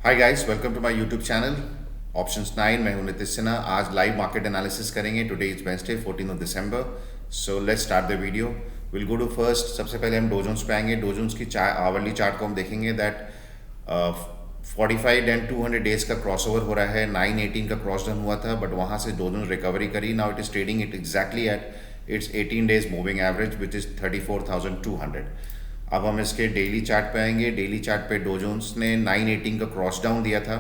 Hi guys, welcome to my YouTube channel options 9। मैं हूं नितिश सिन्हा। आज लाइव मार्केट एनालिसिस करेंगे। Today is Wednesday 14 December. So let's start the video. Will go to first. सबसे पहले हम Dow Jones पे आएंगे। डोजोन्स की आवरली चार्ट को हम देखेंगे दैट 45 एंड 200 डेज का क्रॉसओवर हो रहा है। 918 का क्रॉस डाउन हुआ था बट वहाँ से डोजोन्स रिकवरी करी। Now it is trading it exactly at its 18 days moving average which is 34,200। अब हम इसके डेली चार्ट पे आएंगे। डेली चार्ट पे डो जोन्स ने 918 का क्रॉस डाउन दिया था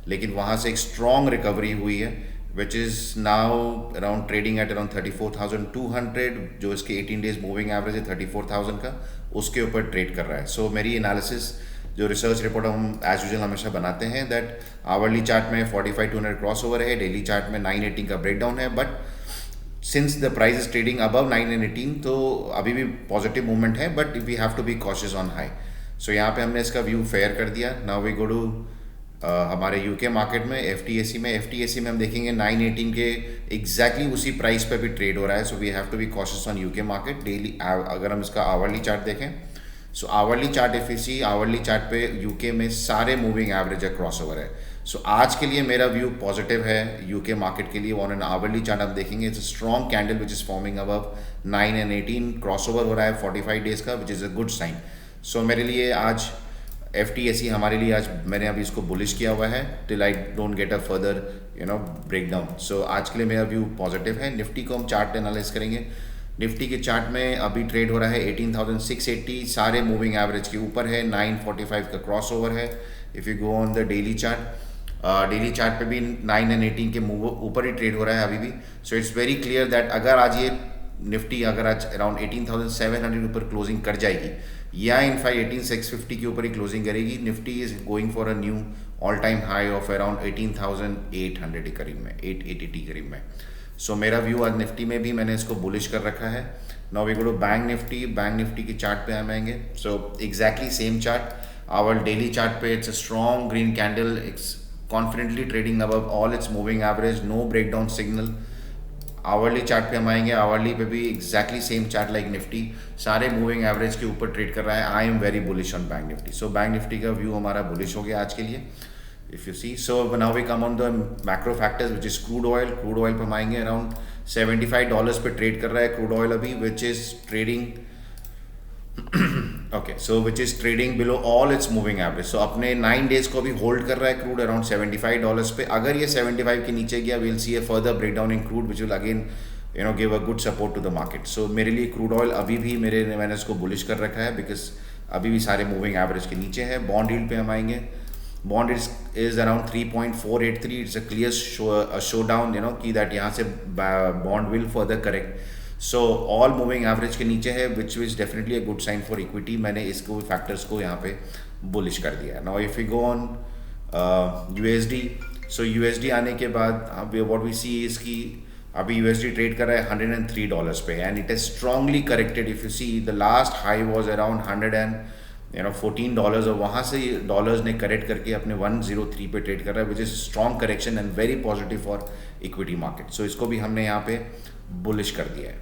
लेकिन वहाँ से एक स्ट्रॉन्ग रिकवरी हुई है which is now around trading at around 34,200। जो इसके 18 डेज मूविंग एवरेज है 34,000 का, उसके ऊपर ट्रेड कर रहा है। सो मेरी एनालिसिस जो रिसर्च रिपोर्ट हम एज यूजल हमेशा बनाते हैं दैट आवरली चार्ट में 45,200 क्रॉस ओवर है, डेली चार्ट में 918 का ब्रेकडाउन है। But since the price is trading above 918 तो अभी भी पॉजिटिव मूवमेंट है but we have to be cautious on high. So यहाँ पे हमने इसका व्यू फेयर कर दिया। नाउ वी गो टू हमारे यूके मार्केट में एफ टी ए सी में हम देखेंगे 918 के एग्जैक्टली उसी प्राइस पे भी ट्रेड हो रहा है। So we have to be cautious on UK market. Daily अगर हम इसका आवरली चार्ट देखें, so hourly chart if you see, hourly chart पे यूके में सारे मूविंग एवरेज है, क्रॉस ओवर है। सो आज के लिए मेरा व्यू पॉजिटिव है यूके मार्केट के लिए। ऑन एन आवरली चार्ट आप देखेंगे it's a strong candle which is forming above 9 and 18, cross over हो रहा है 45 डेज का which is a good sign. So मेरे लिए आज एफ टी ए सी हमारे लिए आज मैंने अभी इसको बुलिश किया हुआ है till I don't get a further break down. So आज के लिए मेरा व्यू पॉजिटिव है। निफ्टी को हम चार्ट एनालाइज करेंगे। निफ्टी के चार्ट में अभी ट्रेड हो रहा है 18,680, सारे मूविंग एवरेज के ऊपर है। 945 का क्रॉस ओवर है। If you go on the daily chart, daily chart पे भी 9 एंड 18 के ऊपर ही ट्रेड हो रहा है अभी भी। So it's very clear that अगर आज ये निफ्टी अगर आज अराउंड 18,700 के ऊपर क्लोजिंग कर जाएगी या इनफैक्ट 18,650 के ऊपर ही क्लोजिंग करेगी, Nifty is going for a knew all time high of around 18,800 के करीब में, 880 करीब में। सो मेरा व्यू आज निफ्टी में भी मैंने इसको बुलिश कर रखा है। Now we go to bank Nifty. Bank Nifty की चार्ट पे हम आएंगे। So exactly same chart, our daily chart पे it's a strong green candle, it's confidently trading above all its moving average, no breakdown signal. Hourly chart पे हम आएंगे। Hourly पे भी exactly same chart like Nifty, सारे मूविंग एवरेज के ऊपर trade कर रहा है। I am very bullish on bank Nifty. So bank Nifty का व्यू हमारा बुलिश हो गया आज के लिए। If you see, so now we come on the macro factors which is crude oil. Crude oil पे हम आएंगे। अराउंड $75 पे ट्रेड कर रहा है क्रूड ऑयल अभी, which is trading okay, so which is trading below all its moving average. सो अपने 9 डेज को भी होल्ड कर रहा है क्रूड अराउंड $75 पे। अगर ये 75 के नीचे गया, will see a further break down in crude which will again give a good support to the market. सो मेरे लिए क्रूड ऑयल अभी भी मैंने इसको बुलिश कर रखा है बिकॉज अभी भी सारे मूविंग एवरेज के नीचे है। बॉन्ड यील्ड पे हम आएंगे। Bond is around 3.483। It's a clear show down कि दैट यहाँ से bond will further correct. So all moving average के नीचे है which is definitely a good sign for equity. मैंने इसको फैक्टर्स को यहाँ पे बुलिश कर दिया है। Now if you go on USD, so USD आने के बाद व्हाट वी सी इज कि अभी यूएसडी ट्रेड कर रहा है $103 पे and it is strongly corrected. If you see the last high was around $114 और वहाँ से डॉलर्स ने करेक्ट करके अपने 103 पे ट्रेड कर रहा है which is strong correction and very positive for equity market. So इसको भी हमने यहाँ पे बुलिश कर दिया है।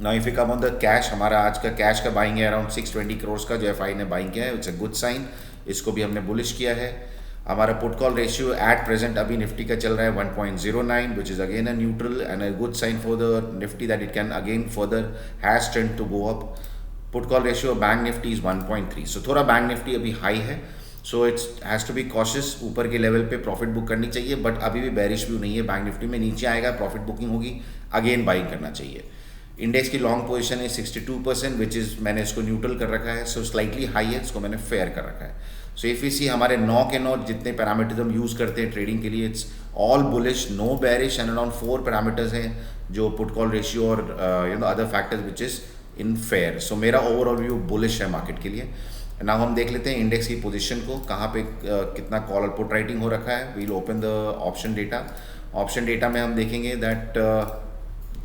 Now if you come on the cash, हमारा आज का कैश का बाइंग है अराउंड 620 करोड़ का जो एफआई ने बाइंग किया है। It's a good sign. इसको भी हमने बुलिश किया है। हमारा put call ratio at present अभी निफ्टी का चल रहा है 1.09 which is again a neutral and a good sign for the Nifty that it can again further has trend to go up. Put call ratio bank Nifty is 1.3। So थोड़ा bank Nifty अभी high है। So it's has to be cautious. ऊपर के level पे profit book करनी चाहिए but अभी भी बेरिश व्यू नहीं है बैंक निफ्टी में। नीचे आएगा, प्रॉफिट बुकिंग होगी, अगेन बाइंग करना चाहिए। इंडेक्स की लॉन्ग पोजीशन है 62% विच इज़ मैंने इसको न्यूट्रल कर रखा है। सो स्लाइटली हाई है, इसको मैंने फेयर कर रखा है। सो इफ यू सी हमारे 9 के 9 जितने पैरामीटर्स हम यूज़ करते हैं ट्रेडिंग के लिए, it's all bullish, no bearish and around 4 parameters हैं जो पुट कॉल रेशियो और other factors which is in fair. So मेरा ओवरऑल व्यू बुलिश है मार्केट के लिए। नाउ हम देख लेते हैं इंडेक्स की पोजीशन को, कहाँ पे कितना कॉल और पुट राइटिंग हो रखा है। We'll open the option data. Option data में हम देखेंगे that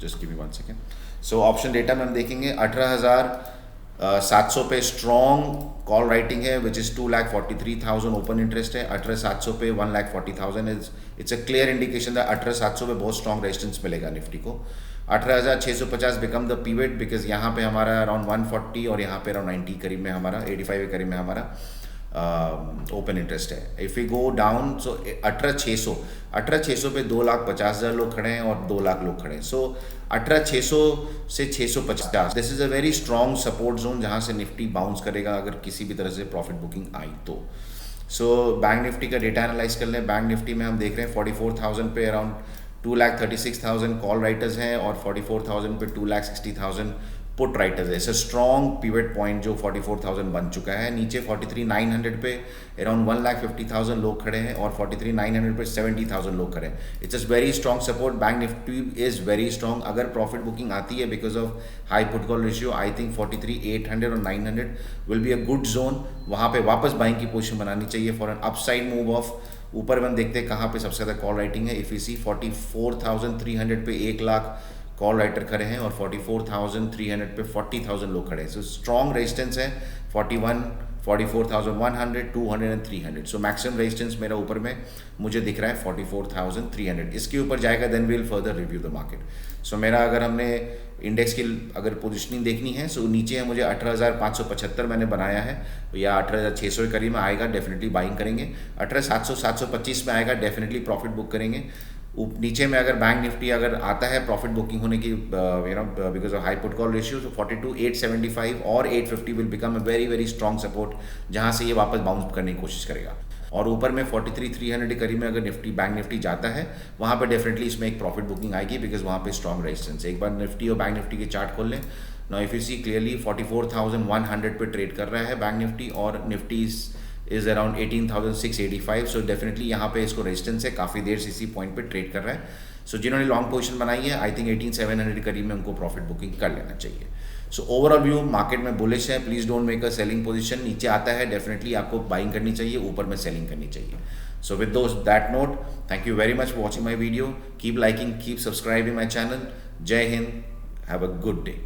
just give me 1 second. So option data में हम देखेंगे 18,700 पे स्ट्रॉन्ग कॉल राइटिंग है विच इज़ 2,43,000 ओपन इंटरेस्ट है। 18,700 पे 1,40,000 is it's a clear indication that 18,700 पे बहुत स्ट्रॉन्ग रेजिस्टेंस मिलेगा निफ्टी को। 18,650 बिकम द पीवेट बिकॉज यहाँ पे हमारा अराउंड 140 और यहाँ पे अराउंड 90 करीब में हमारा 85 के करीब में हमारा ओपन इंटरेस्ट है। If you go down so 18,600 पे 2,50,000 लोग खड़े हैं और 2 लाख लोग खड़े हैं। सो 18,600 से 650 this is a very strong support zone जहाँ से निफ्टी बाउंस करेगा अगर किसी भी तरह से प्रॉफिट बुकिंग आई तो। सो बैंक निफ्टी का डेटा एनालाइज कर लें। बैंक निफ्टी में हम देख रहे हैं 44,000 पे अराउंड 2,36,000 कॉल राइटर्स हैं और 44,000 पे 2,60,000 पुट राइटर्स है। It's a strong pivot point जो 44,000 बन चुका है। नीचे 43,900 पे अराउंड 1,50,000 लोग खड़े हैं और 43,900 पे 70,000 लोग खड़े हैं। It's a very strong support. Bank Nifty is very strong. अगर प्रॉफिट बुकिंग आती है because of high put call ratio, I think 43,800 और 900 will be a good zone. वहाँ पे वापस बाइंग की पोजीशन बनानी चाहिए for an upside move of. ऊपर हम देखते हैं कहाँ पे सबसे ज़्यादा कॉल राइटिंग है। इफ यू सी 44,300 पे 1 लाख कॉल राइटर खड़े हैं और 44,300 पे 40,000 लोग खड़े हैं। सो स्ट्रॉन्ग रेजिस्टेंस है 41, 44,100, 200 एंड 300। सो मैक्सिमम रेजिस्टेंस मेरा ऊपर में मुझे दिख रहा है 44,300। इसके ऊपर जाएगा then will further review the market. So मेरा अगर हमने इंडेक्स की अगर पोजिशनिंग देखनी है सो नीचे है मुझे 18,575 मैंने बनाया है या 18,600 के करीब में आएगा डेफिनेटली बाइंग करेंगे। 18,700 725 में आएगा डेफिनेटली प्रॉफिट बुक करेंगे। नीचे में अगर बैंक निफ्टी अगर आता है प्रॉफिट बुकिंग होने की because of high put call ratio, तो 42,875 और 850 will become a very very strong support जहां से ये वापस बाउंस करने की कोशिश करेगा। और ऊपर में 43,300 के करीब में अगर निफ्टी बैंक निफ्टी जाता है वहाँ पे डेफिनेटली इसमें एक प्रॉफिट बुकिंग आएगी बिकॉज वहाँ पे स्ट्रॉन्ग रेजिस्टेंस है। एक बार निफ्टी और बैंक निफ्टी के चार्ट खोल लें। Now if you see clearly 44,100 पे ट्रेड कर रहा है बैंक निफ्टी और Nifty is around 18,685। So definitely यहाँ पे इसको रेजिस्टेंस है, काफ़ी देर से इसी पॉइंट पे ट्रेड कर रहा है। सो जिन्होंने लॉन्ग पोजीशन बनाई है आई थिंक 18,700 के करीब में उनको प्रॉफिट बुकिंग कर लेना चाहिए। सो ओवरऑल व्यू मार्केट में बुलिश है। Please don't make a selling position. नीचे आता है डेफिनेटली आपको बाइंग करनी चाहिए, ऊपर में सेलिंग करनी चाहिए। So with that note, thank you very much for watching my video. Keep liking, keep subscribing my channel. Jai Hind, have a good day.